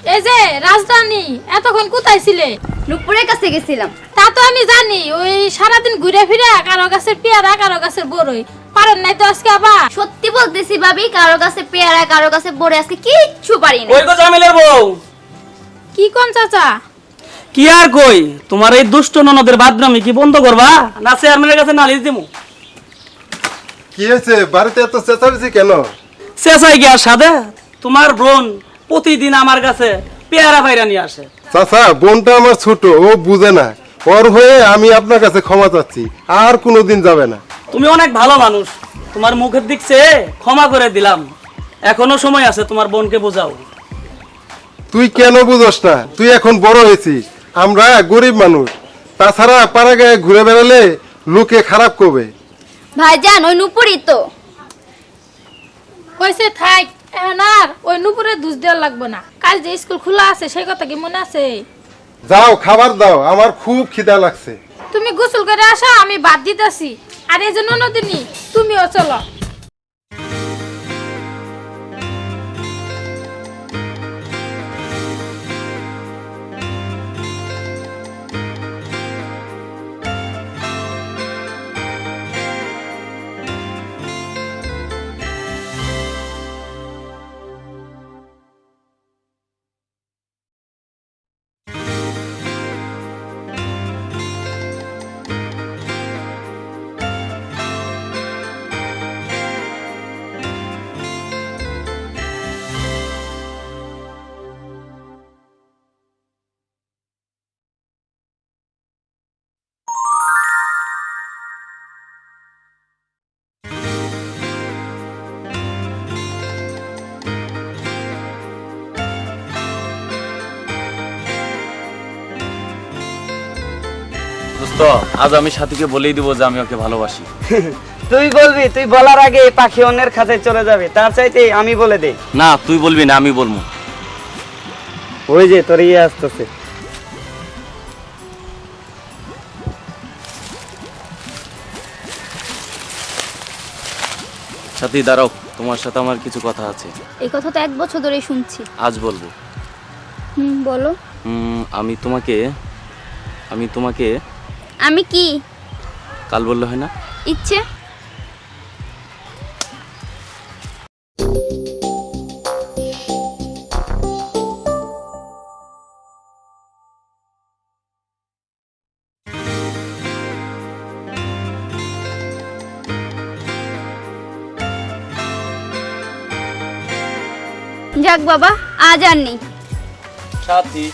এই যে রাজধানী, এতক্ষণ কোথায় ছিলে? নুপুরের কাছে গেছিলাম। তা তো আমি জানি, ওই সারাদিন ঘুরে ফিরে কারো গাছের পেয়ারা কারো গাছের বড়ই, পারেন নাই তো আজকে আবার? সত্যি বলতেছি ভাবি, কারো কাছে পেয়ারা কারো কাছে বড়ে, আজকে কিচ্ছু পারি না। কই গো জামিলের বউ? কি কোন চাচা? কি আর কই, তোমার এই দুষ্ট ননদের বাদনামি কি বন্ধ করবা না চেয়ারম্যানের কাছে নালিশ দিমু? কি হয়েছে বাড়িতে এত চেঁচামেচি কেন? চেঁচাই কি আর সাদে? তোমার বোন প্রতিদিন আমার কাছে পেয়ারা ভাইরা নিয়ে আসে। চাচা, বোনটা আমার ছোট, ও বুঝে না। ওর হয়ে আমি আপনার কাছে ক্ষমা চাচ্ছি, আর কোনোদিন যাবে না। তুমি অনেক ভালো মানুষ, তোমার মুখের দিক চেয়ে ক্ষমা করে দিলাম। এখনো সময় আছে, তোমার বোনকে বোঝাও। তুই কেন বুঝোস না? তুই এখন বড় হয়েছিস, আমরা গরিব মানুষ। তাছাড়া পাড়া গায়ে ঘুরে বেড়ালে লোকে খারাপ করবে। ভাইজান, ওই নুপুরই তো। কইছে থাক, এখন আর ওই নুপুরে দুধ দেওয়া লাগবে না। কাল যে স্কুল খোলা আছে সেই কথা কি মনে আছে? যাও, খাবার দাও, আমার খুব খিদা লাগছে। তুমি গোসল করে আসা, আমি বাদ দিতেছি। আর এই যে ননদিনী, তুমিও চলো। দোস্ত, আজ আমি সাথীকে বলেই দিব যে আমি ওকে ভালোবাসি। তুই বলবি, তুই বলার আগে পাখি অন্যের খাঁচায় চলে যাবে, তার চাইতে আমি বলে দেই। না, তুই বলবি না, আমি বলবো। ওই যে তোর ইয়ে আসতেছে। সাথী দাঁড়াও, তোমার সাথে আমার কিছু কথা আছে। এই কথা তো 1 বছর ধরে শুনছি। আজ বলবো। বলো। আমি তোমাকে আমি কি? কাল বললে হয় না? ইচ্ছে। যাক বাবা, আজ আর নেই। সাথী,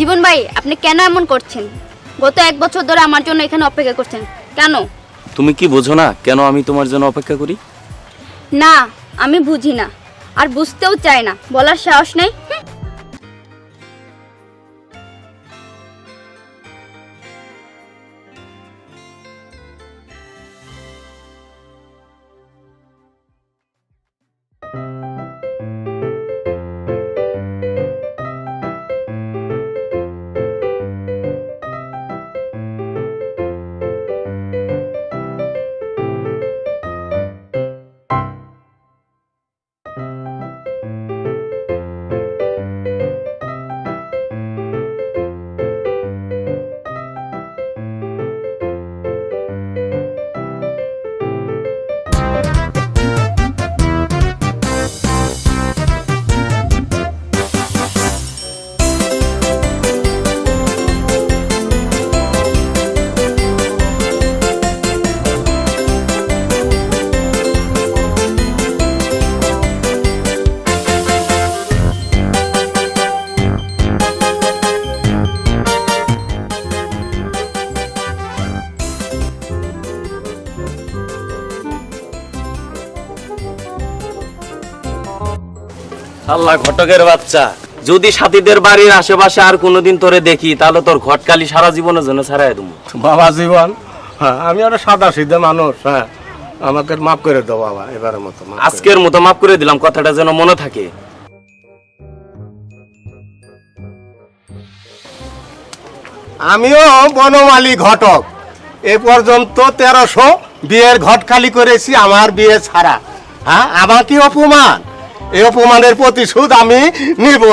জীবন ভাই, আপনি কেন এমন করছেন? গত 1 বছর ধরে আমার জন্য এখানে অপেক্ষা করছেন কেন? তুমি কি বোঝো না কেন আমি তোমার জন্য অপেক্ষা করি? না, আমি বুঝি না, আর বুঝতেও চাই না, বলার সাহস নেই। আল্লাহ ঘটকের বাচ্চা, যদি সাথীদের বাড়ির আশেপাশে আর কোনোদিন তোরে দেখি তাহলে তোর ঘটকালি সারা জীবনের জন্য ছাড়াই দেবো। বাবা জীবন, হ্যাঁ আমি একটা সাদা সিধা মানুষ। হ্যাঁ, আমাকে মাফ করে দাও বাবা, এবারের মতো। আজকের মতো মাফ করে দিলাম, কথাটা যেন মনে থাকে। আমিও বনমালী ঘটক, এ পর্যন্ত 1300 বিয়ের ঘট খালি করেছি আমার বিয়ে ছাড়া। হ্যাঁ, আমার কি অপমান? এই অপমানের প্রতিশোধ আমি নিব।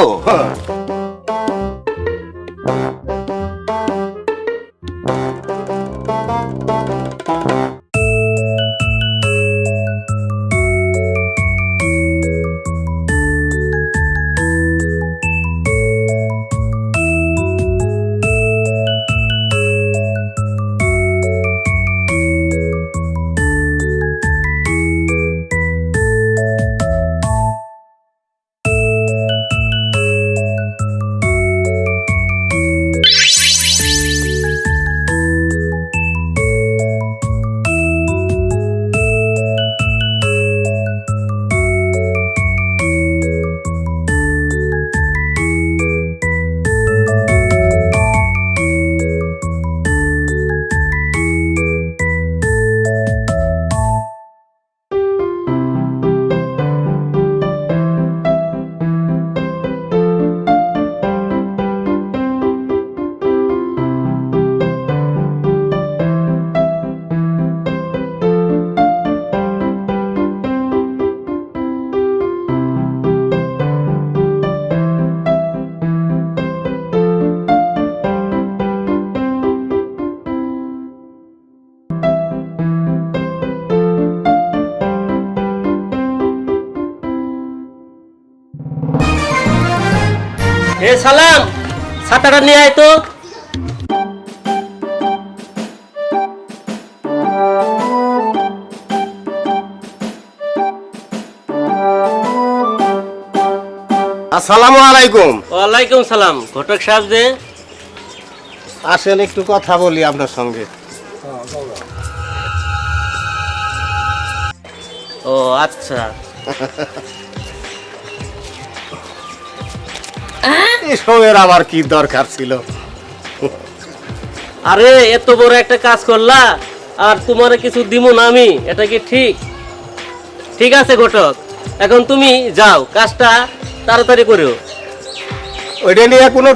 এ সালাম, ছাতাটা নিয়ে আয় তো। আসসালামু আলাইকুম। ওয়ালাইকুম সালাম। ঘটক সাহেব যে, আসেন একটু কথা বলি আপনার সঙ্গে। ও আচ্ছা। এসবের আবার কি দরকার ছিল? আরে এত বড় একটা কাজ করলা আর তোমার কিছু দিব না আমি, এটা কি ঠিক? ঠিক আছে ঘটক, এখন তুমি যাও, কাজটা তাড়াতাড়ি করো। ওইটা নিয়ে কোনো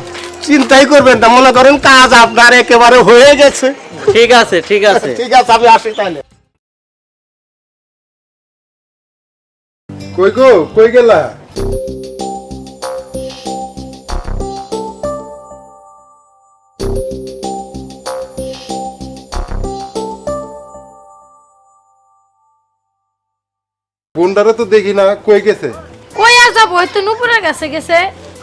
চিন্তাই করবেন না, মনে করেন কাজ আপনার একেবারে হয়ে গেছে। ঠিক আছে ঠিক আছে। ঠিক আছে, আমি আসি তাহলে। কই গো, কই গেলা? বোনটারে তো দেখি না, কই গেছে? কই আর যাবো, হয়তো নুপুরের কাছে গেছে।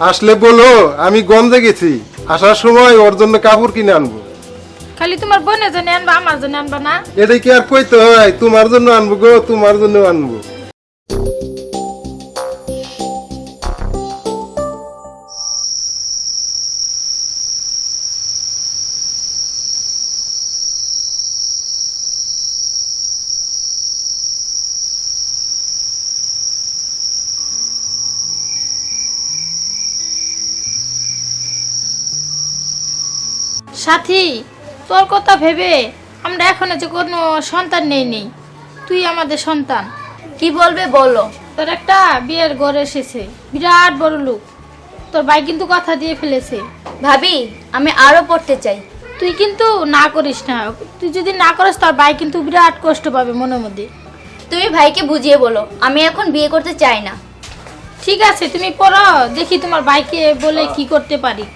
আসলে বলো, আমি গঞ্জে গেছি, আসার সময় ওর জন্য কাপড় কিনে আনবো। খালি তোমার বোনের জন্য আনবা, আমার জন্য আনবা না? এটা কি আর কইতে হয়? তোমার জন্য আনবো গো, তোমার জন্য আনবো। সাথী, তোর কথা ভেবে আমরা এখনো যে কোনো সন্তান নেই, তুই আমাদের সন্তান। কি বলবে বলো। তোর একটা বিয়ের ঘর এসেছে, বিরাট বড় লোক। তোর ভাই কিন্তু কথা দিয়ে ফেলেছে। ভাবি, আমি আরো পড়তে চাই। তুই কিন্তু না করিস না, তুই যদি না করিস তোর ভাই কিন্তু বিরাট কষ্ট পাবে মনের মধ্যে। তুমি ভাইকে বুঝিয়ে বলো, আমি এখন বিয়ে করতে চাই না। ঠিক আছে, তুমি পড়ো, দেখি তোমার ভাইকে বলে কি করতে পারি।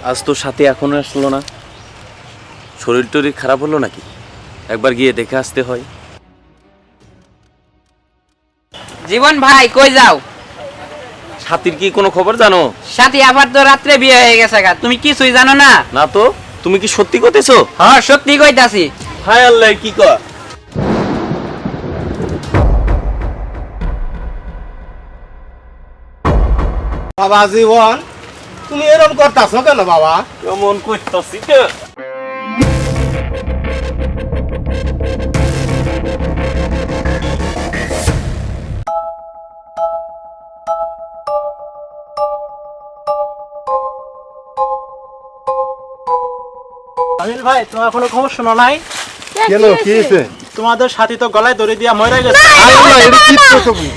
আজ তোর সাথে এখনো আসলো না, শরীর টরীর খারাপ হলো নাকি? একবার গিয়ে দেখে আসতে হয়। জীবন ভাই কই যাও? সাথীর কি কোনো খবর জানো? সাথী আবার তো রাত্রে বিয়ে হয়ে গেছে গা, তুমি কিছুই জানো না? না তো, তুমি কি সত্যি কইতেছো? হ্যাঁ সত্যি কইতাছি। হায় আল্লাহ, কি কর? বাবা জীবন, তুমি এরকম করতেছো কেন বাবা? কেমন কইতাছি? আমিল ভাই, তোমার কোনো খবর শোনো নাই? কেন কি হয়েছে? তোমাদের সাথী তো গলায় দড়ি দিয়া মরে গেছে। আল্লাহ, এটা কি করছো তুমি?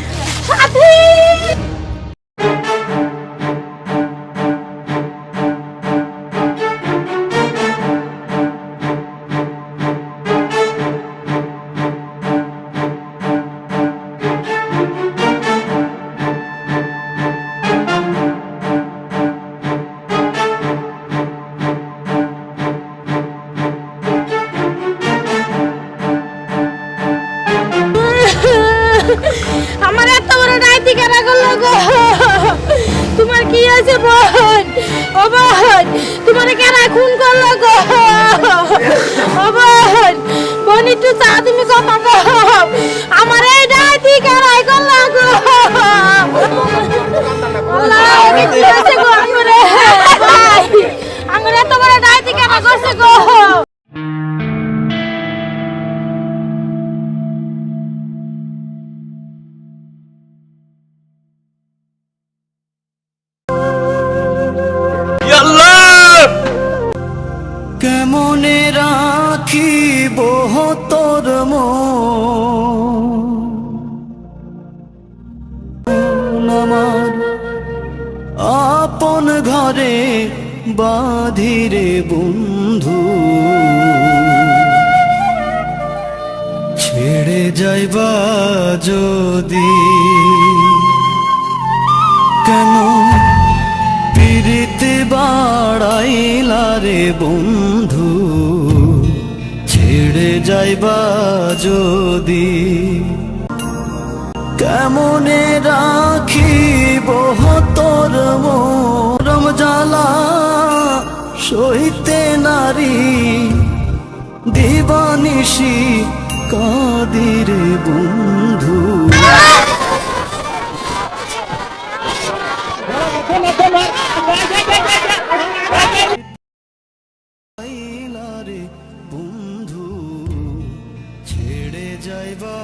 আমার এত বড় ডাইতি কেন করলো গো? তোমার কি আছে বোন? ও বোন, তোমার কেন খুন করলো গো? ও বোন, বোন একটু চা, তুমি কথা কও। আমার এই ডাইতি কেন করলো গো? আল্লাহ, আমাকে কি হয়েছে গো? আমার এত বড় ডাইতি কেন করছে গো? কেমনে রাখিব তোর মন আমার আপন ঘরে বাঁধিরে বন্ধু, ছেড়ে যাইবা যদি কেন পিরিতে বাড়াইলা রে বন্ধু, ছেড়ে যাইবা যদি কেমনে রাখিব তোর মরম জ্বালা সইতে নারী দিবানিশি কাদিরে বন্ধু। রে বন্ধু, ছেড়ে যাইবা